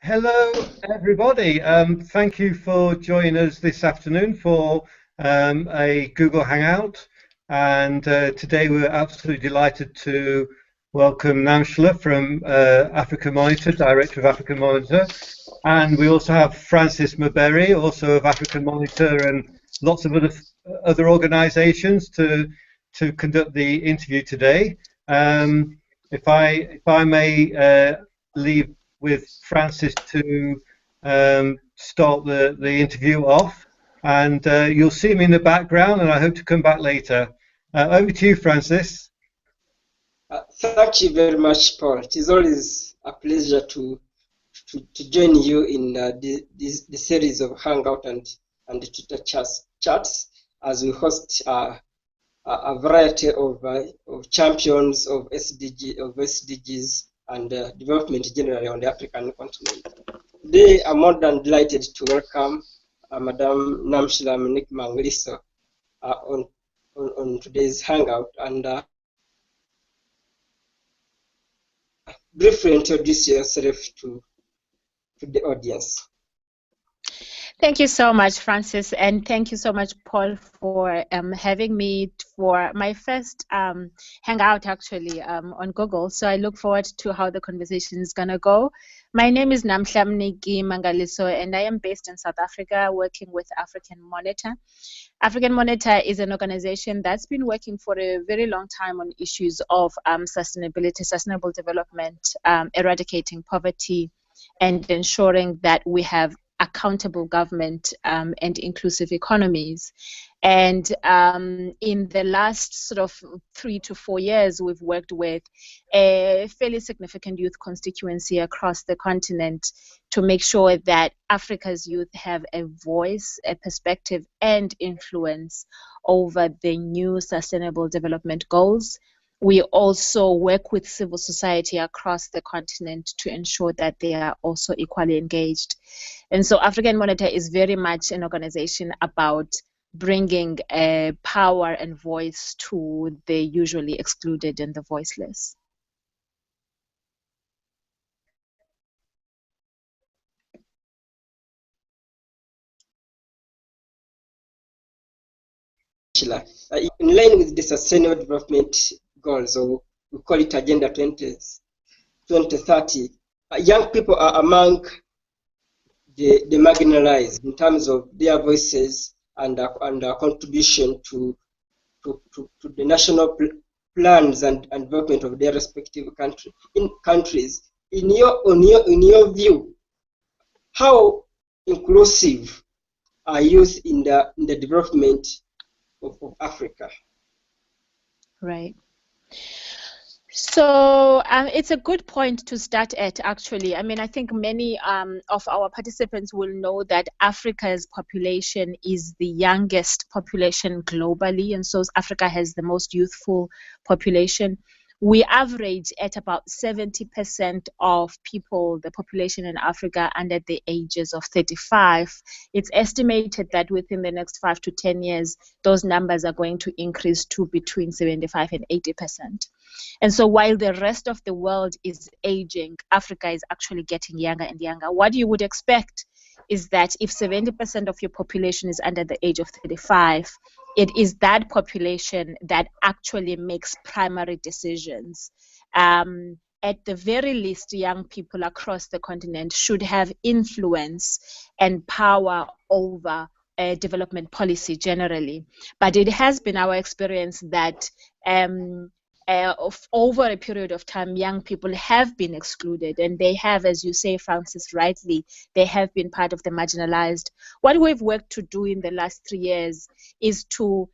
Hello, everybody. Thank you for joining us this afternoon for a Google Hangout. And today we're absolutely delighted to welcome Namhla from African Monitor, Director of African Monitor. And we also have Francis Maberry, also of African Monitor, and lots of other organizations to conduct the interview today. If I may leave with Francis to start the interview off, and you'll see me in the background, and I hope to come back later. Over to you, Francis. Thank you very much, Paul. It is always a pleasure to join you in the series of Hangout and Twitter chats as we host a variety of champions of SDGs and development generally on the African continent. Today, I'm more than delighted to welcome Madam Namhla Mniki-Mangaliso on today's Hangout, and briefly introduce yourself to the audience. Thank you so much, Francis, and thank you so much, Paul, for having me for my first hangout, actually, on Google. So I look forward to how the conversation is going to go. My name is Namhla Mniki-Mangaliso, and I am based in South Africa, working with African Monitor. African Monitor is an organization that's been working for a very long time on issues of sustainability, sustainable development, eradicating poverty, and ensuring that we have accountable government and inclusive economies. And in the last sort of 3 to 4 years, we've worked with a fairly significant youth constituency across the continent to make sure that Africa's youth have a voice, a perspective, and influence over the new sustainable development goals. We also work with civil society across the continent to ensure that they are also equally engaged. And so African Monitor is very much an organization about bringing power and voice to the usually excluded and the voiceless. In line with the Sustainable Development Goals, or we call it Agenda 2030, young people are among the marginalized in terms of their voices and contribution to the national plans and development of their respective countries. In your view, how inclusive are youth in the development of Africa? Right. So it's a good point to start at, actually. I mean, I think many of our participants will know that Africa's population is the youngest population globally, and so Africa has the most youthful population. We average at about 70% of people, the population in Africa, under the ages of 35. It's estimated that within the next 5 to 10 years, those numbers are going to increase to between 75 and 80%. And so while the rest of the world is aging, Africa is actually getting younger and younger. What you would expect is that if 70% of your population is under the age of 35, it is that population that actually makes primary decisions. At the very least, young people across the continent should have influence and power over development policy generally. But it has been our experience that over a period of time, young people have been excluded, and they have, as you say, Francis, rightly, they have been part of the marginalized. What we've worked to do in the last 3 years is to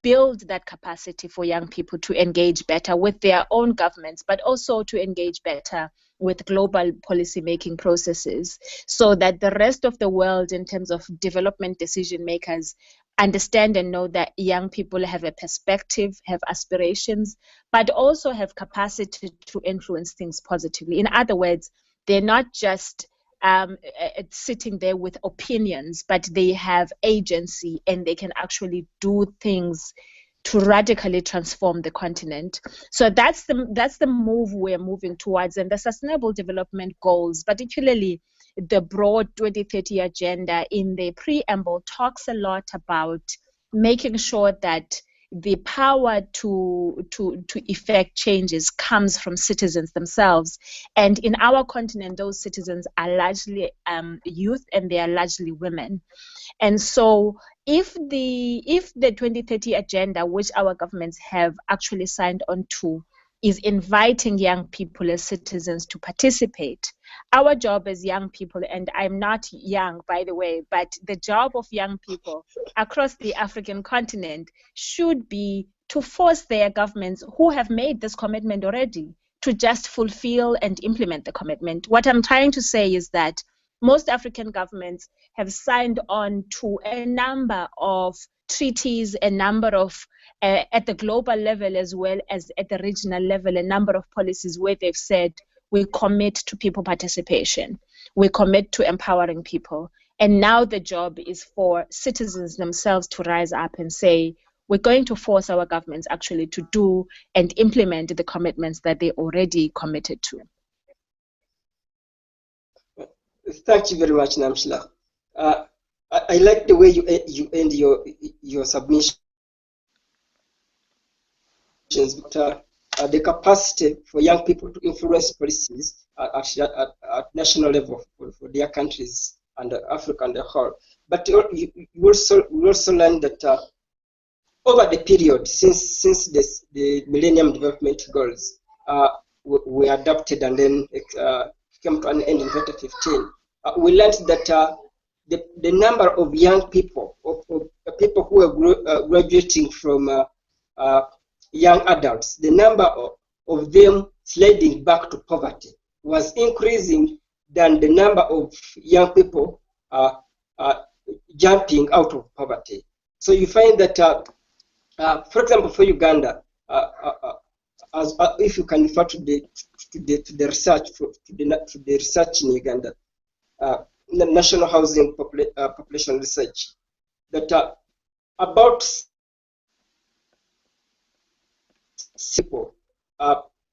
build that capacity for young people to engage better with their own governments, but also to engage better with global policy-making processes, so that the rest of the world, in terms of development decision makers, understand and know that young people have a perspective, have aspirations, but also have capacity to influence things positively. In other words, they're not just sitting there with opinions, but they have agency and they can actually do things to radically transform the continent. So that's the move we're moving towards, and the Sustainable Development Goals, particularly the broad 2030 agenda in the preamble talks a lot about making sure that the power to effect changes comes from citizens themselves. And in our continent, those citizens are largely youth, and they are largely women. And so if the 2030 agenda, which our governments have actually signed on to, is inviting young people as citizens to participate, our job as young people, and I'm not young, by the way, but the job of young people across the African continent should be to force their governments who have made this commitment already to just fulfill and implement the commitment. What I'm trying to say is that most African governments have signed on to a number of treaties, a number of, at the global level as well as at the regional level, a number of policies where they've said, we commit to people participation, we commit to empowering people. And now the job is for citizens themselves to rise up and say, we're going to force our governments actually to do and implement the commitments that they already committed to. Thank you very much, Namhla. I like the way you end your submission. But the capacity for young people to influence policies at national level for their countries and Africa and the whole. But we also learned that over the period since the Millennium Development Goals were adopted and then came to an end in 2015, we learned that the number of young people, of people who are graduating from young adults, the number of them sliding back to poverty was increasing than the number of young people jumping out of poverty. So you find that, for example, for Uganda, if you can refer to the research to the research in Uganda, the National Housing Population Research, that about people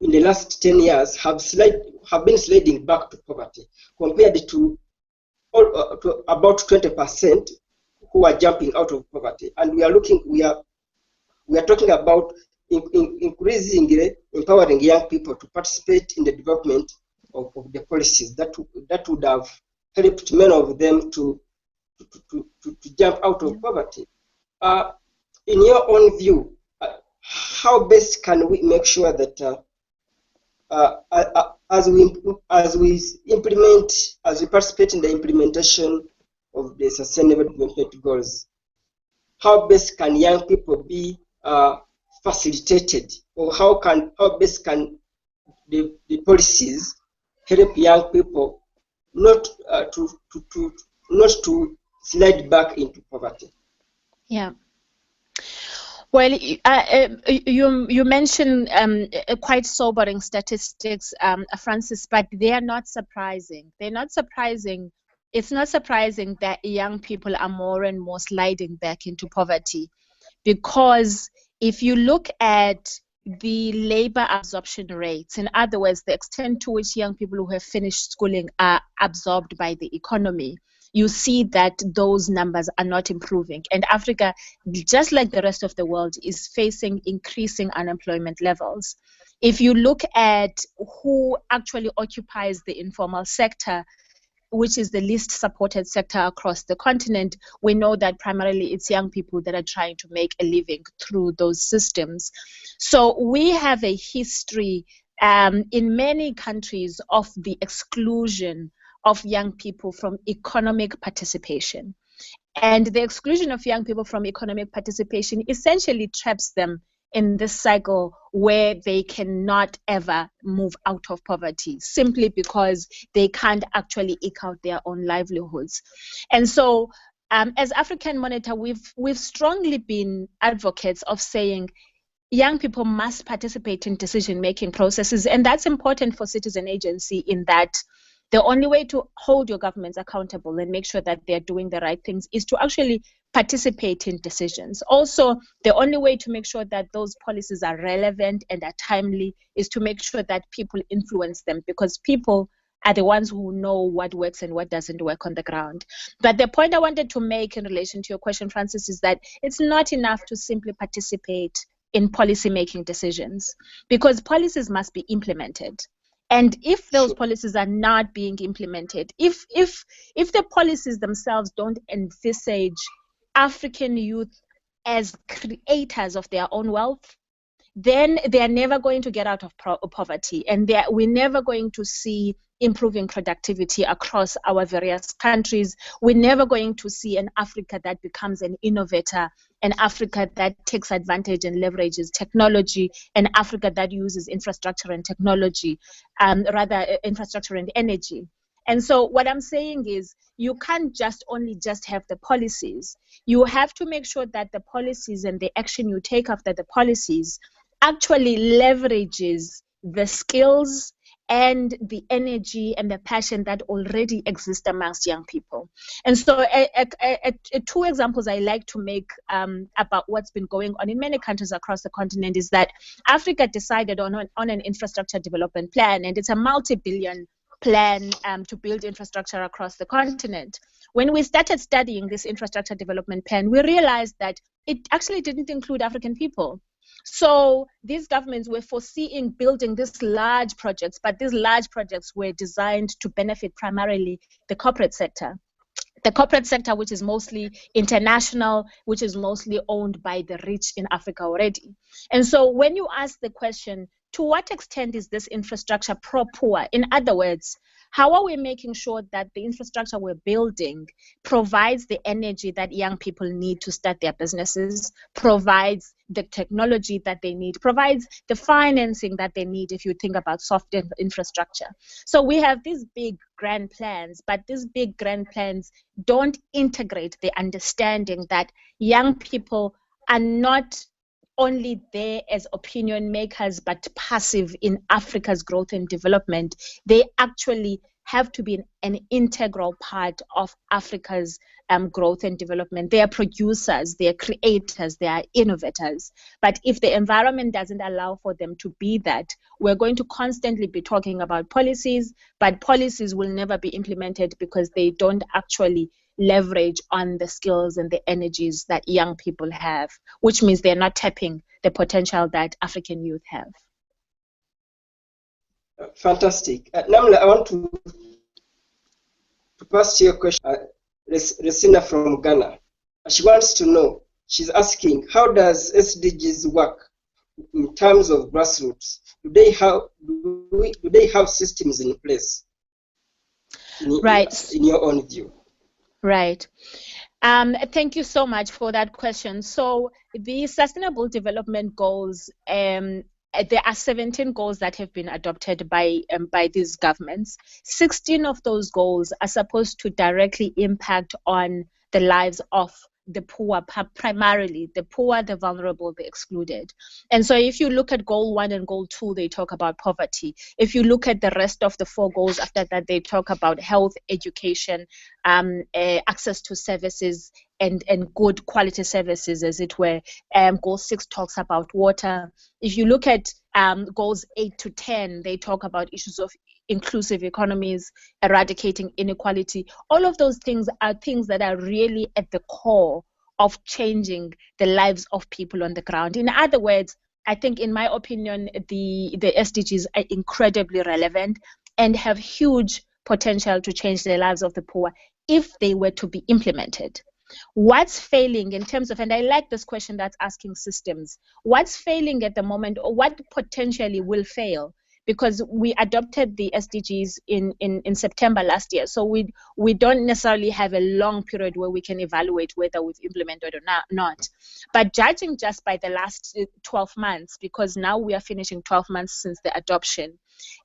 in the last 10 years have been sliding back to poverty, compared to about 20% who are jumping out of poverty. And we are talking about increasingly empowering young people to participate in the development of the policies that would have helped many of them to jump out of poverty. In your own view, how best can we make sure that as we participate in the implementation of the Sustainable Development Goals, how best can young people be facilitated, or how best can the policies help young people not to slide back into poverty? Yeah. Well, you mentioned quite sobering statistics, Francis, but they are not surprising. They're not surprising. It's not surprising that young people are more and more sliding back into poverty, because if you look at the labor absorption rates, in other words, the extent to which young people who have finished schooling are absorbed by the economy, you see that those numbers are not improving. And Africa, just like the rest of the world, is facing increasing unemployment levels. If you look at who actually occupies the informal sector, which is the least supported sector across the continent, we know that primarily it's young people that are trying to make a living through those systems. So we have a history in many countries of the exclusion of young people from economic participation. And the exclusion of young people from economic participation essentially traps them in this cycle where they cannot ever move out of poverty, simply because they can't actually eke out their own livelihoods. And so as African Monitor, we've strongly been advocates of saying young people must participate in decision-making processes, and that's important for citizen agency, in that the only way to hold your governments accountable and make sure that they're doing the right things is to actually participate in decisions. Also, the only way to make sure that those policies are relevant and are timely is to make sure that people influence them, because people are the ones who know what works and what doesn't work on the ground. But the point I wanted to make in relation to your question, Francis, is that it's not enough to simply participate in policy-making decisions, because policies must be implemented. And if those policies are not being implemented, if the policies themselves don't envisage African youth as creators of their own wealth, then they are never going to get out of poverty, and we're never going to see improving productivity across our various countries. We're never going to see an Africa that becomes an innovator, an Africa that takes advantage and leverages technology, an Africa that uses infrastructure and technology, infrastructure and energy. And so what I'm saying is, you can't only have the policies. You have to make sure that the policies and the action you take after the policies actually leverages the skills and the energy and the passion that already exist amongst young people. And so two examples I like to make about what's been going on in many countries across the continent is that Africa decided on an infrastructure development plan, and it's a multi-billion plan to build infrastructure across the continent. When we started studying this infrastructure development plan, we realized that it actually didn't include African people. So these governments were foreseeing building these large projects, but these large projects were designed to benefit primarily the corporate sector. The corporate sector, which is mostly international, which is mostly owned by the rich in Africa already. And so when you ask the question, to what extent is this infrastructure pro-poor? In other words, how are we making sure that the infrastructure we're building provides the energy that young people need to start their businesses, provides the technology that they need, provides the financing that they need if you think about soft infrastructure? So we have these big grand plans, but these big grand plans don't integrate the understanding that young people are not only there as opinion makers, but passive in Africa's growth and development. They actually have to be an integral part of Africa's growth and development. They are producers, they are creators, they are innovators. But if the environment doesn't allow for them to be that, we're going to constantly be talking about policies, but policies will never be implemented because they don't actually leverage on the skills and the energies that young people have, which means they're not tapping the potential that African youth have. Fantastic. Namhla, I want to pass to your question. Resina from Ghana. She wants to know, she's asking, how does SDGs work in terms of grassroots? Do they have systems in place? In your own view. Right. Thank you so much for that question. So the Sustainable Development Goals, there are 17 goals that have been adopted by these governments. 16 of those goals are supposed to directly impact on the lives of the poor, primarily the poor, the vulnerable, the excluded. And so if you look at goal 1 and goal 2, they talk about poverty. If you look at the rest of the 4 goals after that, they talk about health, education, access to services, and good quality services, as it were. Goal 6 talks about water. If you look at goals 8 to 10, they talk about issues of inclusive economies, eradicating inequality. All of those things are things that are really at the core of changing the lives of people on the ground. In other words, I think, in my opinion, the SDGs are incredibly relevant and have huge potential to change the lives of the poor if they were to be implemented. What's failing in terms of, and I like this question that's asking systems, what's failing at the moment, or what potentially will fail? Because we adopted the SDGs in September last year. So we don't necessarily have a long period where we can evaluate whether we've implemented or not. But judging just by the last 12 months, because now we are finishing 12 months since the adoption,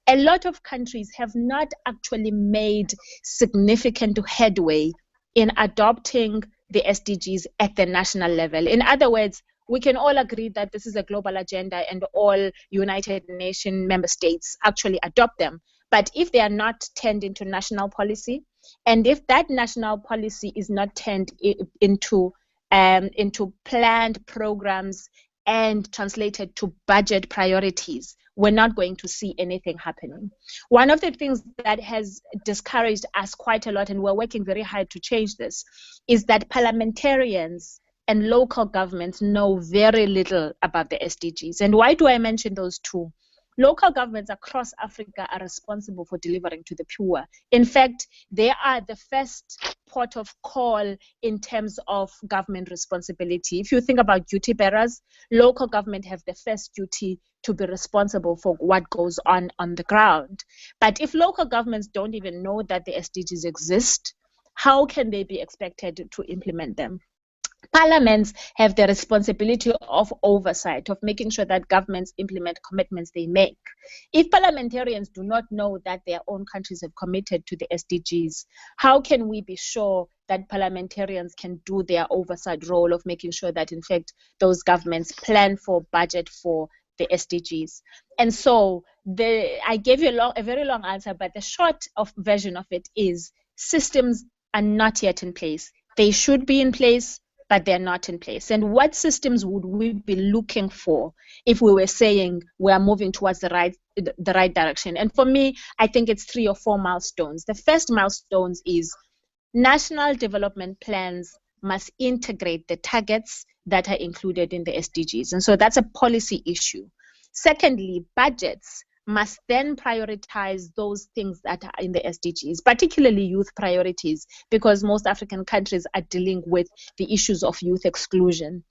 a lot of countries have not actually made significant headway in adopting the SDGs at the national level. In other words, we can all agree that this is a global agenda and all United Nations member states actually adopt them. But if they are not turned into national policy, and if that national policy is not turned into planned programs and translated to budget priorities, we're not going to see anything happening. One of the things that has discouraged us quite a lot, and we're working very hard to change this, is that parliamentarians and local governments know very little about the SDGs. And why do I mention those two? Local governments across Africa are responsible for delivering to the poor. In fact, they are the first port of call in terms of government responsibility. If you think about duty bearers, local government have the first duty to be responsible for what goes on the ground. But if local governments don't even know that the SDGs exist, how can they be expected to implement them? Parliaments have the responsibility of oversight, of making sure that governments implement commitments they make. If parliamentarians do not know that their own countries have committed to the SDGs, how can we be sure that parliamentarians can do their oversight role of making sure that, in fact, those governments plan for budget for the SDGs? And so I gave you a very long answer, but the short version of it is systems are not yet in place. They should be in place, but they're not in place. And what systems would we be looking for if we were saying we're moving towards the right direction? And for me, I think it's 3 or 4 milestones. The first milestones is national development plans must integrate the targets that are included in the SDGs. And so that's a policy issue. Secondly, budgets must then prioritize those things that are in the SDGs, particularly youth priorities, because most African countries are dealing with the issues of youth exclusion.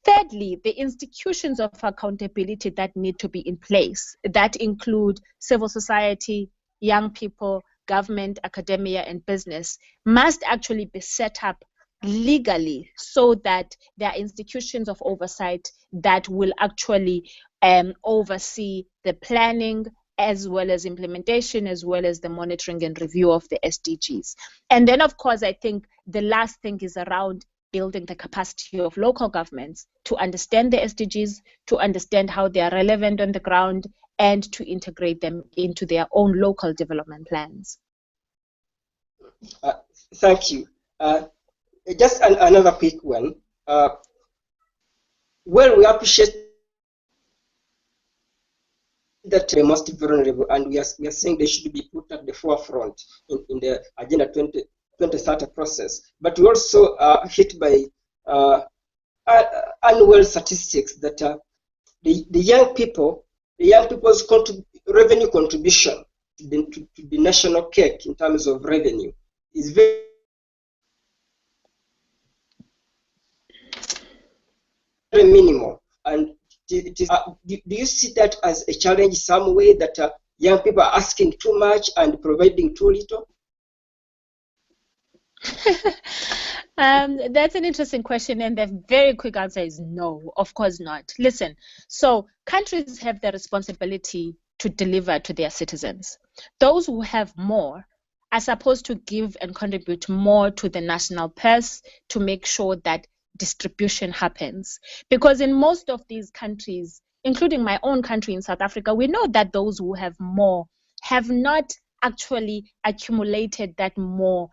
Thirdly, the institutions of accountability that need to be in place, that include civil society, young people, government, academia, and business, must actually be set up legally so that there are institutions of oversight that will actually oversee the planning as well as implementation, as well as the monitoring and review of the SDGs. And then, of course, I think the last thing is around building the capacity of local governments to understand the SDGs, to understand how they are relevant on the ground, and to integrate them into their own local development plans. Thank you. Just another quick one. Well, we appreciate that the most vulnerable, and we are saying they should be put at the forefront in the Agenda 2030 process. But we also are hit by annual statistics that the young people's revenue contribution to the national cake in terms of revenue is very minimal. And it is, do you see that as a challenge some way, that young people are asking too much and providing too little? That's an interesting question, and the very quick answer is no, of course not. Listen, so countries have the responsibility to deliver to their citizens. Those who have more are supposed to give and contribute more to the national purse to make sure that distribution happens. Because in most of these countries, including my own country in South Africa, we know that those who have more have not actually accumulated that more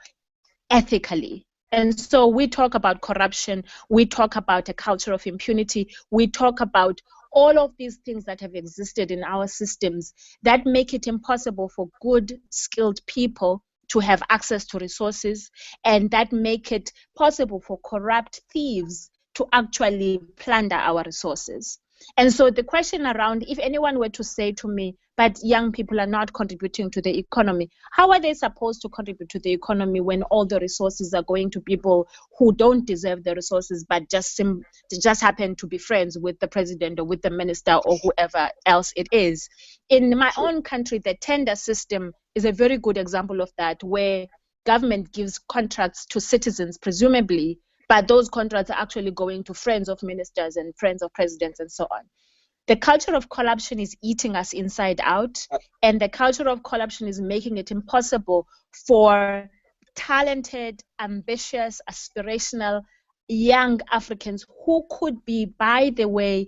ethically. And so we talk about corruption, we talk about a culture of impunity, we talk about all of these things that have existed in our systems that make it impossible for good, skilled people to have access to resources, and that make it possible for corrupt thieves to actually plunder our resources. And so the question around, if anyone were to say to me, but young people are not contributing to the economy, how are they supposed to contribute to the economy when all the resources are going to people who don't deserve the resources, but just happen to be friends with the president or with the minister or whoever else it is? In my own country, the tender system is a very good example of that, where government gives contracts to citizens, presumably, but those contracts are actually going to friends of ministers and friends of presidents and so on. The culture of corruption is eating us inside out, and the culture of corruption is making it impossible for talented, ambitious, aspirational young Africans who could be, by the way,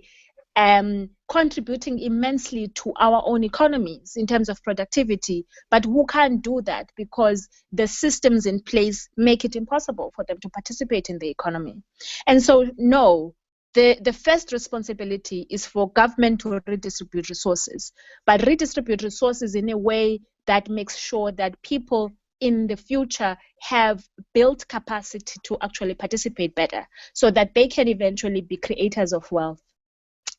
contributing immensely to our own economies in terms of productivity, but who can't do that because the systems in place make it impossible for them to participate in the economy. And so, no, the first responsibility is for government to redistribute resources, but redistribute resources in a way that makes sure that people in the future have built capacity to actually participate better so that they can eventually be creators of wealth.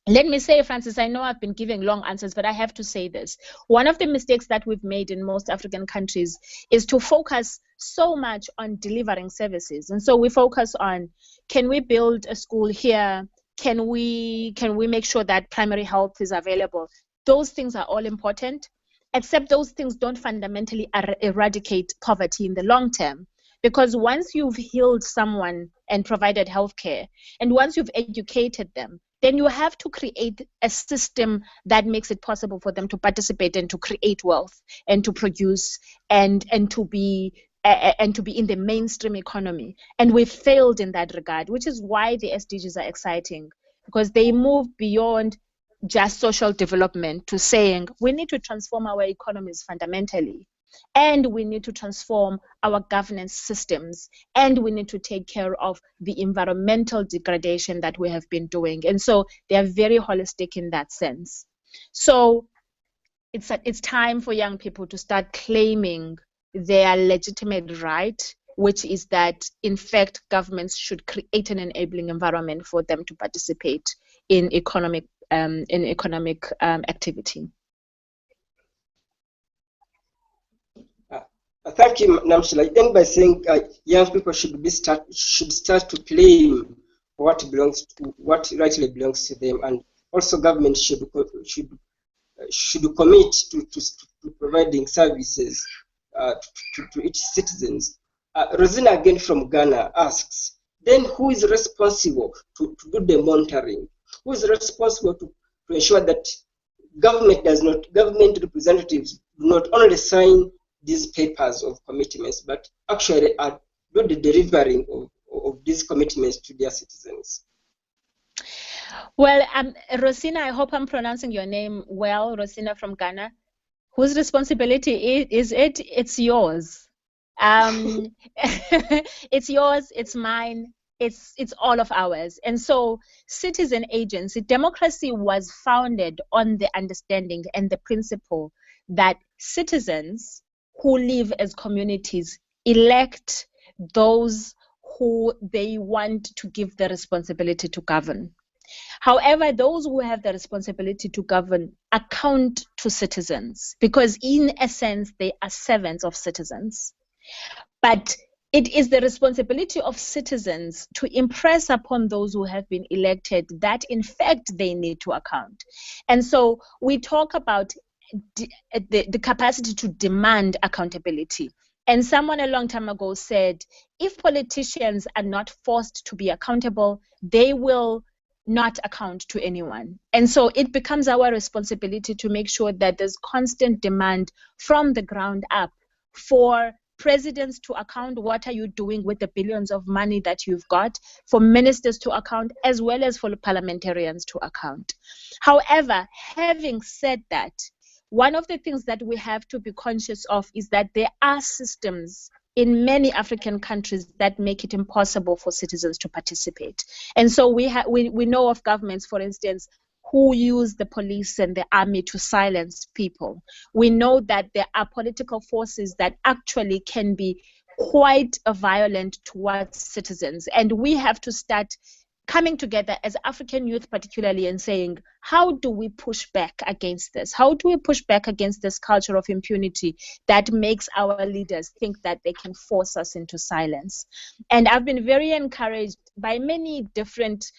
Let me say, Francis, I know I've been giving long answers, but I have to say this. One of the mistakes that we've made in most African countries is to focus so much on delivering services. And so we focus on, can we build a school here? Can we make sure that primary health is available? Those things are all important, except those things don't fundamentally eradicate poverty in the long term. Because once you've healed someone and provided healthcare, and once you've educated them, then you have to create a system that makes it possible for them to participate and to create wealth and to produce and to be in the mainstream economy. And we've failed in that regard, which is why the SDGs are exciting, because they move beyond just social development to saying we need to transform our economies fundamentally. And we need to transform our governance systems, and we need to take care of the environmental degradation that we have been doing. And so they are very holistic in that sense. So it's time for young people to start claiming their legitimate right, which is that, in fact, governments should create an enabling environment for them to participate in economic activity. Thank you, Namhla. I end by saying young people should start to claim what rightly belongs to them, and also government should commit to providing services to its citizens. Rosina again from Ghana asks, then who is responsible to do the monitoring? Who is responsible to ensure that government representatives do not only sign these papers of commitments, but actually do the delivering of these commitments to their citizens? Well, Rosina, I hope I'm pronouncing your name well, Rosina from Ghana. Whose responsibility is it? It's yours. It's yours, it's mine, it's all of ours. And so citizen agency, democracy was founded on the understanding and the principle that citizens who live as communities elect those who they want to give the responsibility to govern. However, those who have the responsibility to govern account to citizens because, in essence, they are servants of citizens. But it is the responsibility of citizens to impress upon those who have been elected that, in fact, they need to account. And so we talk about the capacity to demand accountability. And someone a long time ago said, if politicians are not forced to be accountable, they will not account to anyone. And so it becomes our responsibility to make sure that there's constant demand from the ground up for presidents to account, what are you doing with the billions of money that you've got, for ministers to account, as well as for parliamentarians to account. However, having said that, one of the things that we have to be conscious of is that there are systems in many African countries that make it impossible for citizens to participate. And so we know of governments, for instance, who use the police and the army to silence people. We know that there are political forces that actually can be quite violent towards citizens. And we have to start coming together as African youth particularly and saying, how do we push back against this? How do we push back against this culture of impunity that makes our leaders think that they can force us into silence? And I've been very encouraged by many different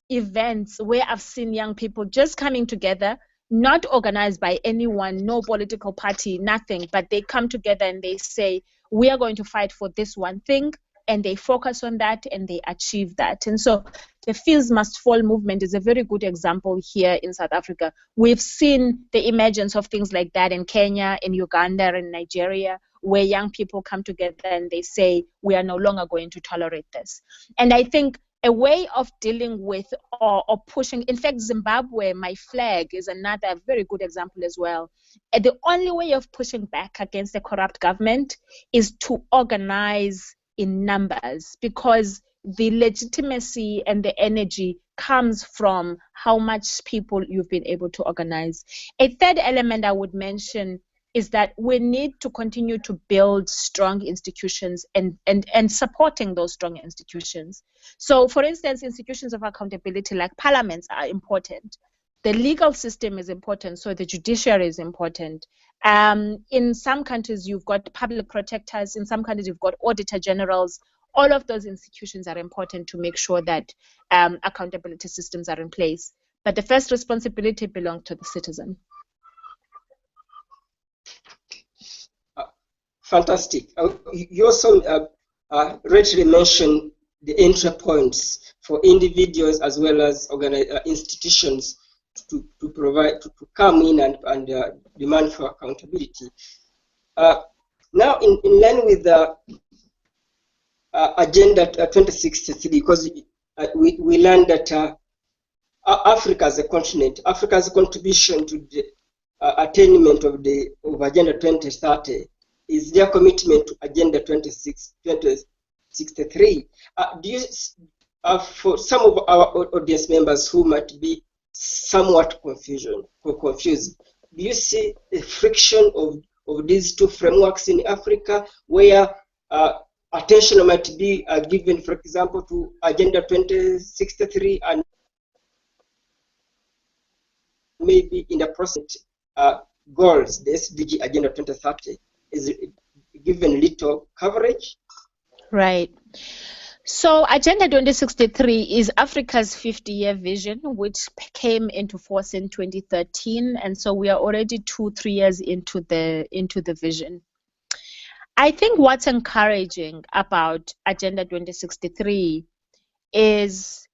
events where I've seen young people just coming together, not organized by anyone, no political party, nothing, but they come together and they say, we are going to fight for this one thing. And they focus on that and they achieve that. And so the Fees Must Fall movement is a very good example here in South Africa. We've seen the emergence of things like that in Kenya, in Uganda, and Nigeria, where young people come together and they say, we are no longer going to tolerate this. And I think a way of dealing with or pushing, in fact, Zimbabwe, my flag, is another very good example as well. And the only way of pushing back against a corrupt government is to organize in numbers, because the legitimacy and the energy comes from how much people you've been able to organize. A third element I would mention is that we need to continue to build strong institutions and supporting those strong institutions. So, for instance, institutions of accountability like parliaments are important. The legal system is important, so the judiciary is important. In some countries, you've got public protectors. In some countries, you've got auditor generals. All of those institutions are important to make sure that accountability systems are in place. But the first responsibility belongs to the citizen. Fantastic. You also rightly mentioned the entry points for individuals as well as institutions to provide, to come in and demand for accountability. Now, in line with the Agenda 2063, because we learned that Africa as a continent, Africa's contribution to the attainment of Agenda 2030 is their commitment to Agenda 2063. Do you, for some of our audience members who might be somewhat confused, do you see a friction of these two frameworks in Africa where attention might be given, for example, to Agenda 2063 and maybe in the process goals, the SDG Agenda 2030 is given little coverage? Right. So Agenda 2063 is Africa's 50-year vision, which came into force in 2013, and so we are already 2-3 years into the vision. I think what's encouraging about Agenda 2063 is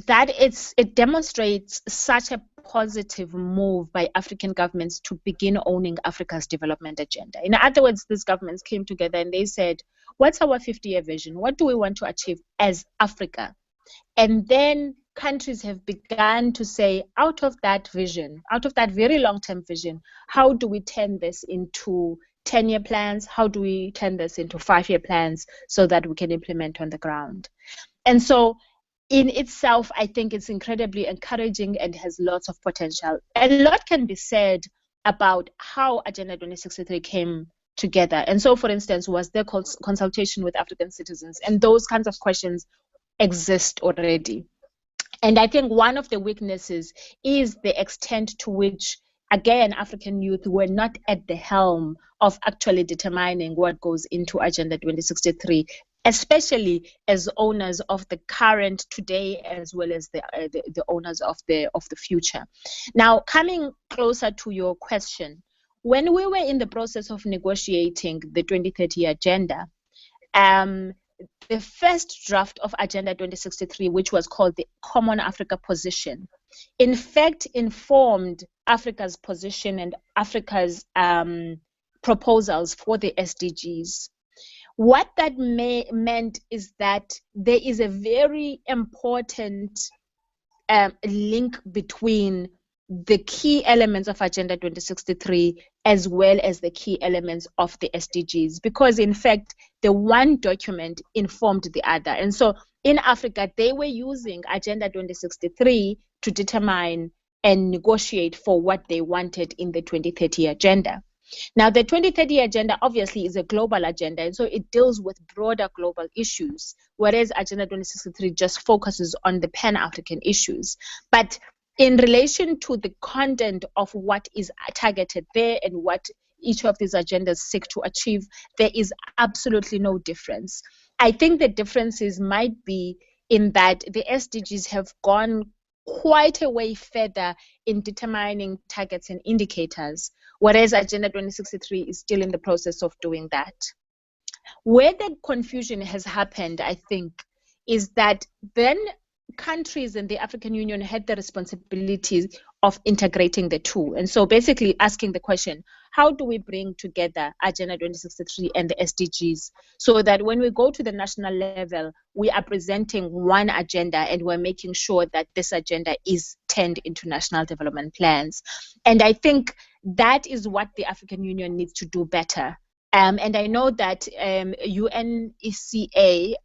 that it demonstrates such a positive move by African governments to begin owning Africa's development agenda. In other words, these governments came together and they said, what's our 50-year vision? What do we want to achieve as Africa? And then countries have begun to say, out of that vision, out of that very long-term vision, how do we turn this into 10-year plans? How do we turn this into 5-year plans so that we can implement on the ground? And so in itself, I think it's incredibly encouraging and has lots of potential. A lot can be said about how Agenda 2063 came together. And so, for instance, was there consultation with African citizens? And those kinds of questions exist already. And I think one of the weaknesses is the extent to which, again, African youth were not at the helm of actually determining what goes into Agenda 2063, especially as owners of the current today as well as the owners of the future. Now, coming closer to your question, when we were in the process of negotiating the 2030 agenda, the first draft of Agenda 2063, which was called the Common Africa Position, in fact informed Africa's position and Africa's proposals for the SDGs. What that meant is that there is a very important link between the key elements of Agenda 2063 as well as the key elements of the SDGs, because in fact the one document informed the other. And so in Africa, they were using Agenda 2063 to determine and negotiate for what they wanted in the 2030 agenda. Now, the 2030 agenda obviously is a global agenda, and so it deals with broader global issues, whereas Agenda 2063 just focuses on the Pan-African issues. But in relation to the content of what is targeted there and what each of these agendas seek to achieve, there is absolutely no difference. I think the differences might be in that the SDGs have gone quite a way further in determining targets and indicators, whereas Agenda 2063 is still in the process of doing that. Where the confusion has happened, I think, is that then countries in the African Union had the responsibility of integrating the two. And so basically asking the question, how do we bring together Agenda 2063 and the SDGs so that when we go to the national level, we are presenting one agenda and we're making sure that this agenda is turned into national development plans. And I think that is what the African Union needs to do better. And I know that UNECA,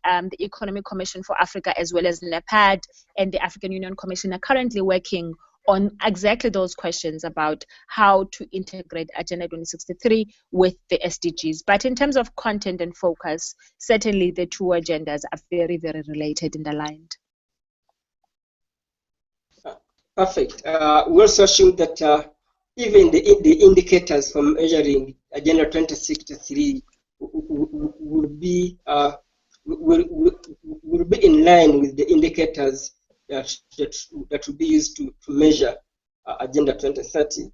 the Economic Commission for Africa, as well as NEPAD and the African Union Commission are currently working on exactly those questions about how to integrate Agenda 2063 with the SDGs. But in terms of content and focus, certainly the two agendas are very, very related and aligned. Perfect. We also assume that even the indicators for measuring Agenda 2063 will be in line with the indicators that will be used to measure Agenda 2030.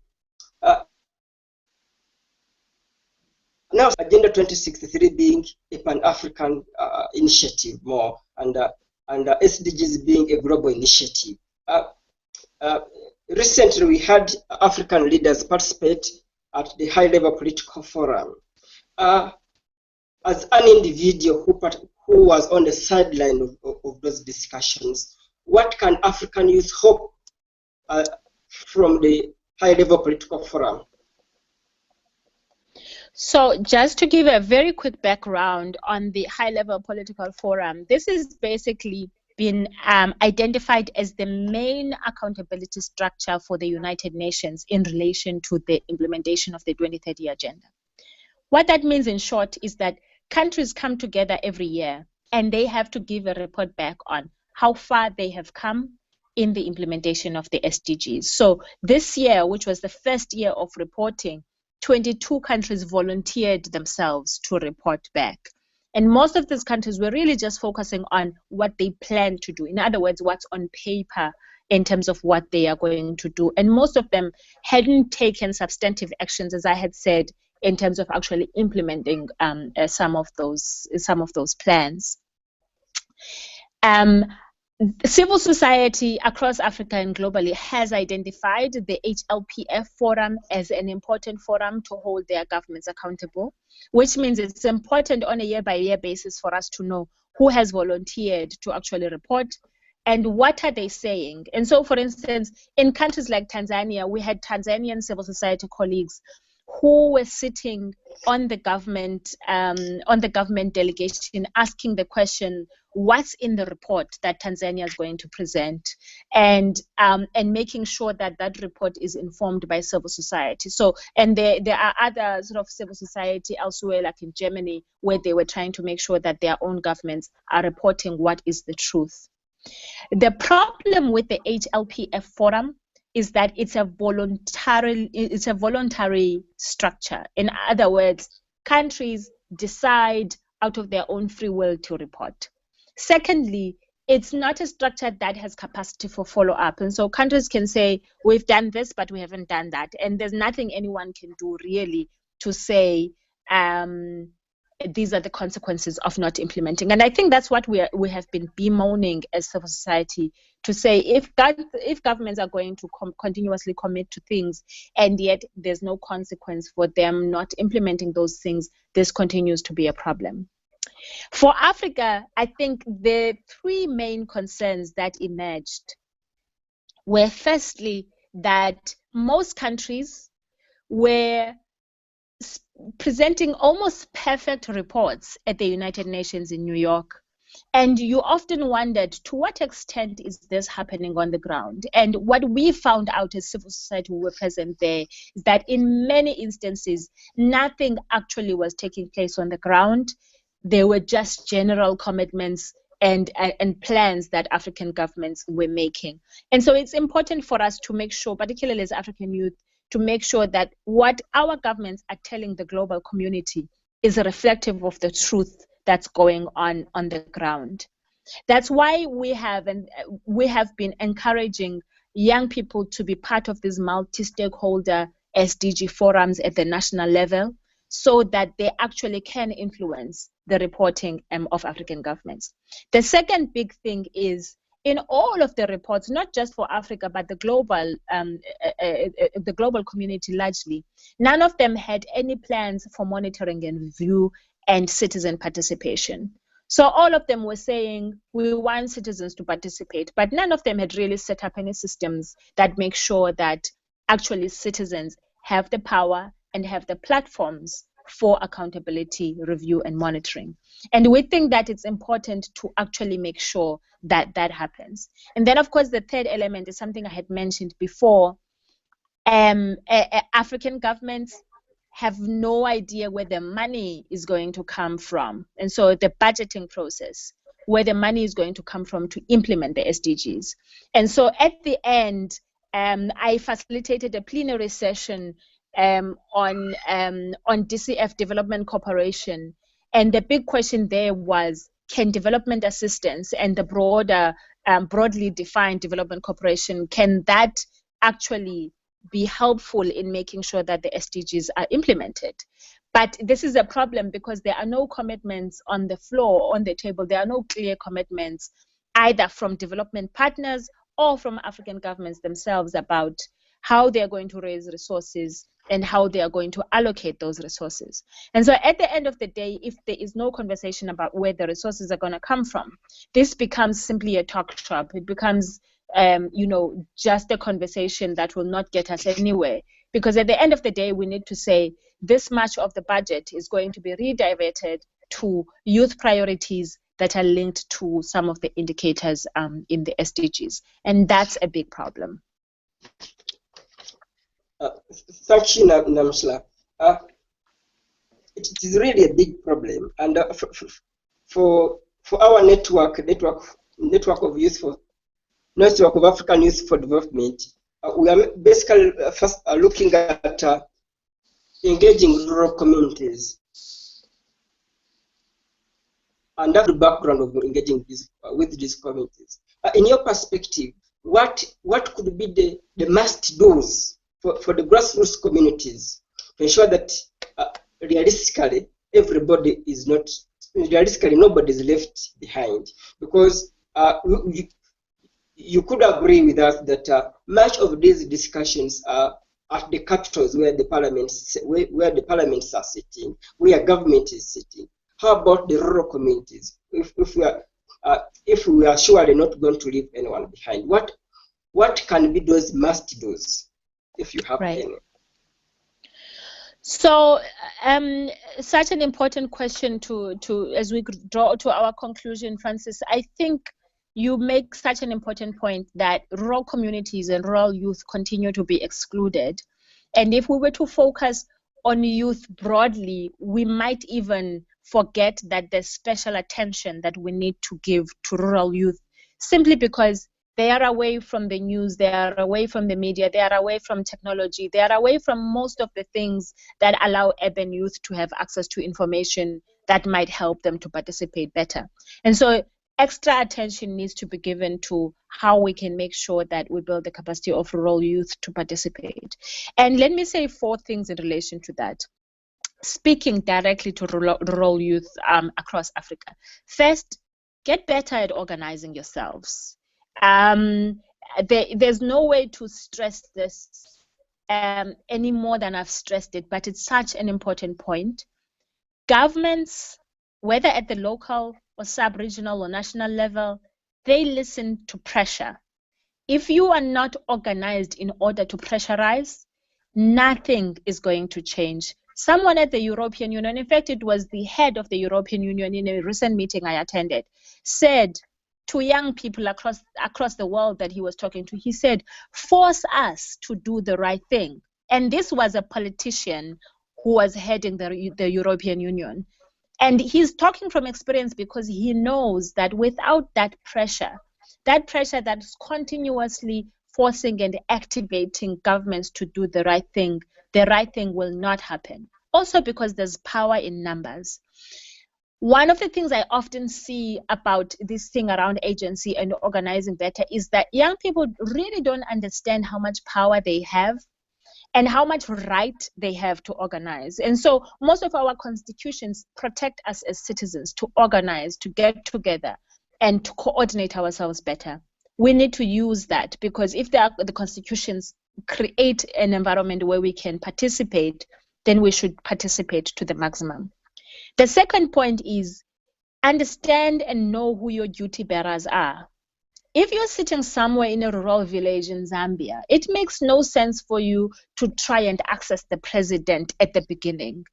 Now, Agenda 2063 being a Pan-African initiative more, and SDGs being a global initiative. Recently, we had African leaders participate at the high-level political forum. As an individual who was on the sideline of those discussions, what can African youth hope from the high-level political forum? So just to give a very quick background on the high-level political forum, this is basically been identified as the main accountability structure for the United Nations in relation to the implementation of the 2030 Agenda. What that means in short is that countries come together every year and they have to give a report back on how far they have come in the implementation of the SDGs. So this year, which was the first year of reporting, 22 countries volunteered themselves to report back. And most of these countries were really just focusing on what they plan to do. In other words, what's on paper in terms of what they are going to do. And most of them hadn't taken substantive actions, as I had said, in terms of actually implementing some of those plans. Civil society across Africa and globally has identified the HLPF forum as an important forum to hold their governments accountable, which means it's important on a year-by-year basis for us to know who has volunteered to actually report and what are they saying. And so, for instance, in countries like Tanzania, we had Tanzanian civil society colleagues who were sitting on the government delegation asking the question, what's in the report that Tanzania is going to present, and making sure that that report is informed by civil society. So, and there are other sort of civil society elsewhere, like in Germany, where they were trying to make sure that their own governments are reporting what is the truth. The problem with the HLPF forum is that it's a voluntary structure. In other words, countries decide out of their own free will to report. Secondly, it's not a structure that has capacity for follow-up. And so countries can say, we've done this, but we haven't done that. And there's nothing anyone can do really to say, these are the consequences of not implementing. And I think that's what we have been bemoaning as civil society, to say if governments are going to continuously commit to things and yet there's no consequence for them not implementing those things, this continues to be a problem. For Africa, I think the three main concerns that emerged were firstly that most countries were presenting almost perfect reports at the United Nations in New York. And you often wondered, to what extent is this happening on the ground? And what we found out as civil society who were present there is that in many instances, nothing actually was taking place on the ground. There were just general commitments and plans that African governments were making. And so it's important for us to make sure, particularly as African youth, to make sure that what our governments are telling the global community is reflective of the truth that's going on the ground. That's why we have been encouraging young people to be part of these multi-stakeholder SDG forums at the national level, so that they actually can influence the reporting of African governments. The second big thing is, in all of the reports, not just for Africa, but the global community largely, none of them had any plans for monitoring and review and citizen participation. So all of them were saying, we want citizens to participate, but none of them had really set up any systems that make sure that actually citizens have the power and have the platforms for accountability, review, and monitoring. And we think that it's important to actually make sure that that happens. And then, of course, the third element is something I had mentioned before. African governments have no idea where the money is going to come from. And so the budgeting process, where the money is going to come from to implement the SDGs. And so at the end, I facilitated a plenary session on DCF Development Cooperation. And the big question there was, can development assistance and the broader, broadly defined development cooperation, can that actually be helpful in making sure that the SDGs are implemented? But this is a problem because there are no commitments on the floor, on the table. There are no clear commitments either from development partners or from African governments themselves about how they are going to raise resources and how they are going to allocate those resources. And so at the end of the day, if there is no conversation about where the resources are going to come from, this becomes simply a talk shop. It becomes just a conversation that will not get us anywhere. Because at the end of the day, we need to say this much of the budget is going to be rediverted to youth priorities that are linked to some of the indicators in the SDGs. And that's a big problem. Thank you, Namhla. It is really a big problem. And for our network of youth for Network of African Youth for Development, we are basically first looking at engaging rural communities. And that's the background of engaging with these communities. In your perspective, what could be the must-dos for the grassroots communities to ensure that realistically nobody is left behind? Because you could agree with us that much of these discussions are at the capitals where the parliaments are sitting, where government is sitting. How about the rural communities? If we are surely not going to leave anyone behind, what can be those must-dos, if you have any? So, such an important question to as we draw to our conclusion, Francis. I think you make such an important point that rural communities and rural youth continue to be excluded. And if we were to focus on youth broadly, we might even forget that there's special attention that we need to give to rural youth, simply because they are away from the news, they are away from the media, they are away from technology, they are away from most of the things that allow urban youth to have access to information that might help them to participate better. And so extra attention needs to be given to how we can make sure that we build the capacity of rural youth to participate. And let me say 4 things in relation to that, speaking directly to rural youth across Africa. First, get better at organizing yourselves. There's no way to stress this any more than I've stressed it, but it's such an important point. Governments, whether at the local or sub-regional or national level, they listen to pressure. If you are not organized in order to pressurize, nothing is going to change. Someone at the European Union, in fact, it was the head of the European Union in a recent meeting I attended, said to young people across the world that he was talking to, he said, force us to do the right thing. And this was a politician who was heading the European Union. And he's talking from experience because he knows that without that pressure that's continuously forcing and activating governments to do the right thing will not happen. Also because there's power in numbers. One of the things I often see about this thing around agency and organizing better is that young people really don't understand how much power they have and how much right they have to organize. And so most of our constitutions protect us as citizens to organize, to get together, and to coordinate ourselves better. We need to use that, because if the constitutions create an environment where we can participate, then we should participate to the maximum. The second point is understand and know who your duty bearers are. If you're sitting somewhere in a rural village in Zambia, it makes no sense for you to try and access the president at the beginning.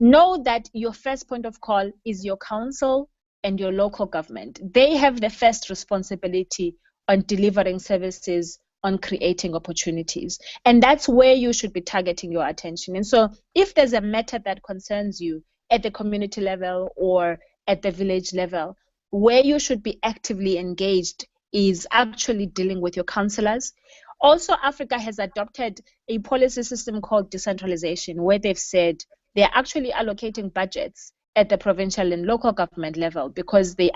know that your first point of call is your council and your local government. They have the first responsibility on delivering services, on creating opportunities. And that's where you should be targeting your attention. And so if there's a matter that concerns you at the community level or at the village level, where you should be actively engaged is actually dealing with your councillors. Also, Africa has adopted a policy system called decentralization, where they've said they're actually allocating budgets at the provincial and local government level because they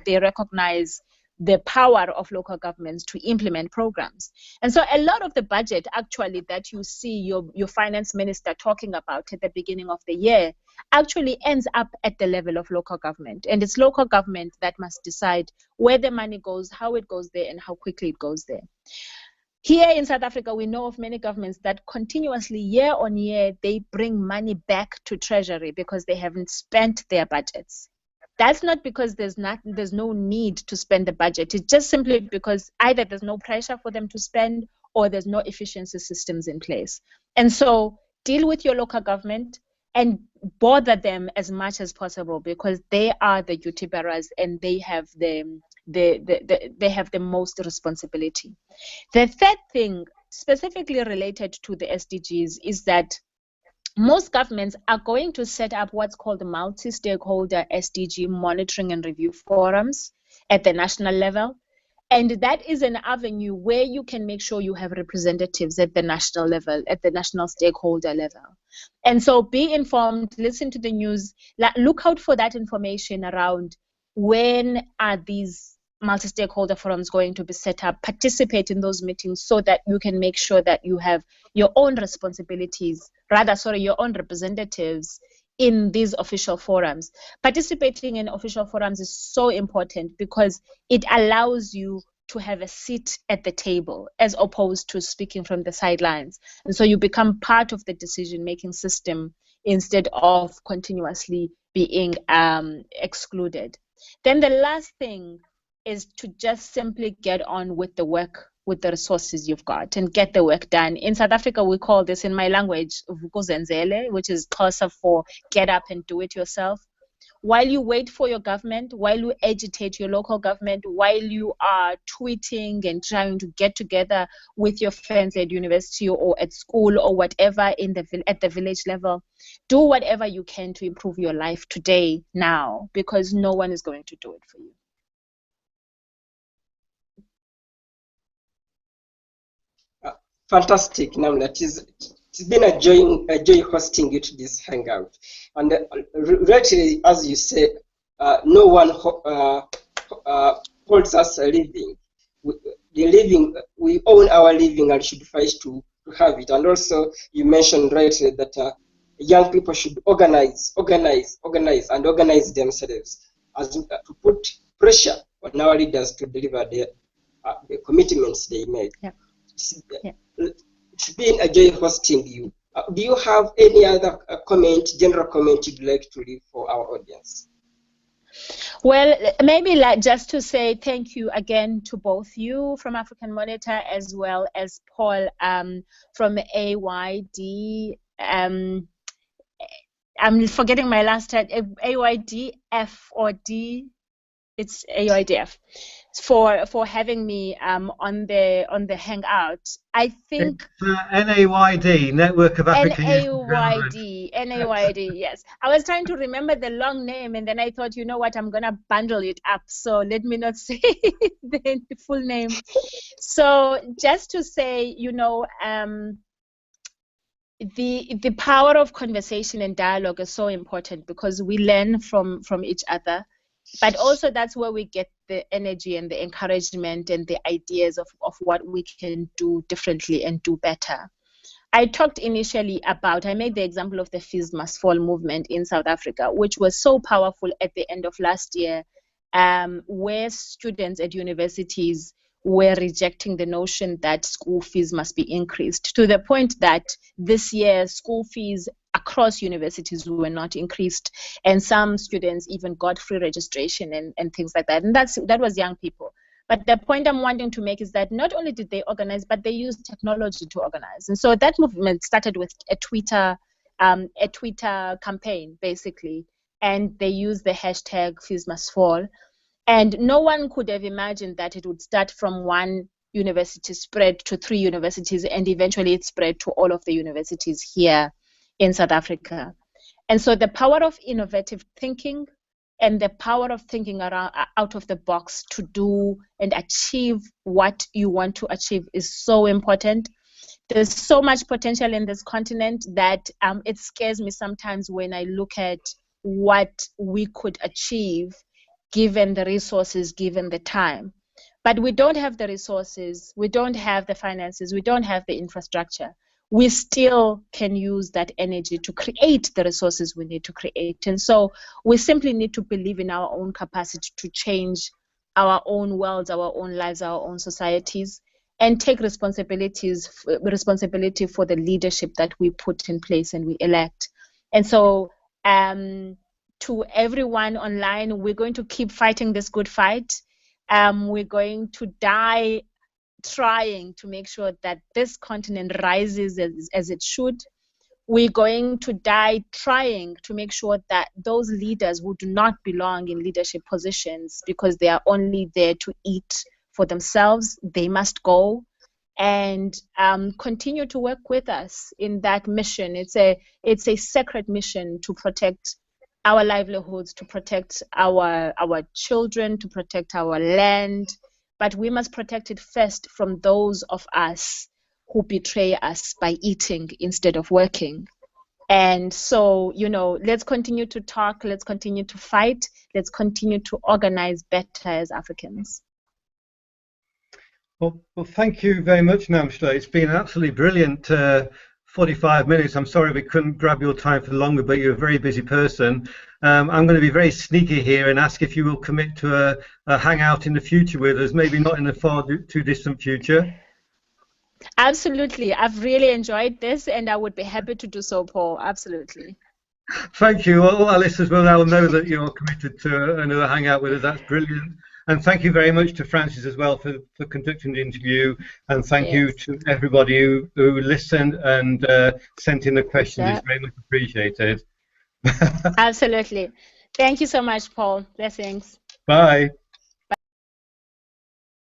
recognize the power of local governments to implement programs. And so a lot of the budget actually that you see your finance minister talking about at the beginning of the year actually ends up at the level of local government. And it's local government that must decide where the money goes, how it goes there, and how quickly it goes there. Here in South Africa, we know of many governments that continuously, year on year, they bring money back to Treasury because they haven't spent their budgets. That's not because there's no need to spend the budget. It's just simply because either there's no pressure for them to spend or there's no efficiency systems in place. And so deal with your local government and bother them as much as possible because they are the duty bearers and they have they have the most responsibility. The third thing, specifically related to the SDGs, is that most governments are going to set up what's called the multi-stakeholder SDG monitoring and review forums at the national level. And that is an avenue where you can make sure you have representatives at the national level, at the national stakeholder level. And so be informed, listen to the news, look out for that information around when are these multi-stakeholder forums going to be set up, participate in those meetings so that you can make sure that you have your own responsibilities, your own representatives in these official forums. Participating in official forums is so important because it allows you to have a seat at the table as opposed to speaking from the sidelines. And so you become part of the decision-making system instead of continuously being excluded. Then the last thing is to just simply get on with the work with the resources you've got and get the work done. In South Africa, we call this, in my language, vukuzenzele, which is Xhosa for get up and do it yourself. While you wait for your government, while you agitate your local government, while you are tweeting and trying to get together with your friends at university or at school or whatever at the village level, do whatever you can to improve your life today, now, because no one is going to do it for you. Fantastic, Namhla. It's been a joy hosting you to this hangout. And really, as you said, no one holds us a living. We own our living and should fight to have it. And also, you mentioned rightly that young people should organize themselves to put pressure on our leaders to deliver the commitments they made. Yeah. It's been a joy hosting you. Do you have any other general comment you'd like to leave for our audience? Well, maybe just to say thank you again to both you from African Monitor as well as Paul from AYD. I'm forgetting my last time, AYDF or D. It's AYDF for having me on the hangout. I think NAYD, Network of African NAYD, yes. I was trying to remember the long name and then I thought, you know what, I'm gonna bundle it up, so let me not say the full name. So just to say, you know, the power of conversation and dialogue is so important because we learn from each other. But also that's where we get the energy and the encouragement and the ideas of what we can do differently and do better. I talked initially I made the example of the Fees Must Fall movement in South Africa, which was so powerful at the end of last year, where students at universities were rejecting the notion that school fees must be increased, to the point that this year school fees across universities were not increased, and some students even got free registration and things like that. And that was young people. But the point I'm wanting to make is that not only did they organize, but they used technology to organize. And so that movement started with a Twitter a Twitter campaign, basically, and they use the hashtag Fees Must Fall. And no one could have imagined that it would start from one university, spread to 3 universities, and eventually it spread to all of the universities here in South Africa. And so the power of innovative thinking and the power of thinking around, out of the box to do and achieve what you want to achieve is so important. There's so much potential in this continent that it scares me sometimes when I look at what we could achieve given the resources, given the time. But we don't have the resources, we don't have the finances, we don't have the infrastructure. We still can use that energy to create the resources we need to create. And so we simply need to believe in our own capacity to change our own worlds, our own lives, our own societies, and take responsibility for the leadership that we put in place and we elect. And so to everyone online, we're going to keep fighting this good fight. We're going to die trying to make sure that this continent rises as it should. We're going to die trying to make sure that those leaders who do not belong in leadership positions because they are only there to eat for themselves, they must go, and continue to work with us in that mission. It's a sacred mission to protect our livelihoods, to protect our children, to protect our land, but we must protect it first from those of us who betray us by eating instead of working. And so, let's continue to talk, let's continue to fight, let's continue to organize better as Africans. Well, thank you very much, Namhla. It's been an absolutely brilliant 45 minutes. I'm sorry we couldn't grab your time for longer, but you're a very busy person. I'm going to be very sneaky here and ask if you will commit to a hangout in the future with us, maybe not in the far too distant future. Absolutely. I've really enjoyed this, and I would be happy to do so, Paul. Absolutely. Thank you. All our listeners will now know that you're committed to another hangout with us. That's brilliant. And thank you very much to Francis as well for conducting the interview. And thank you to everybody who listened and sent in the questions. It's very much appreciated. Absolutely. Thank you so much, Paul. Blessings. Bye.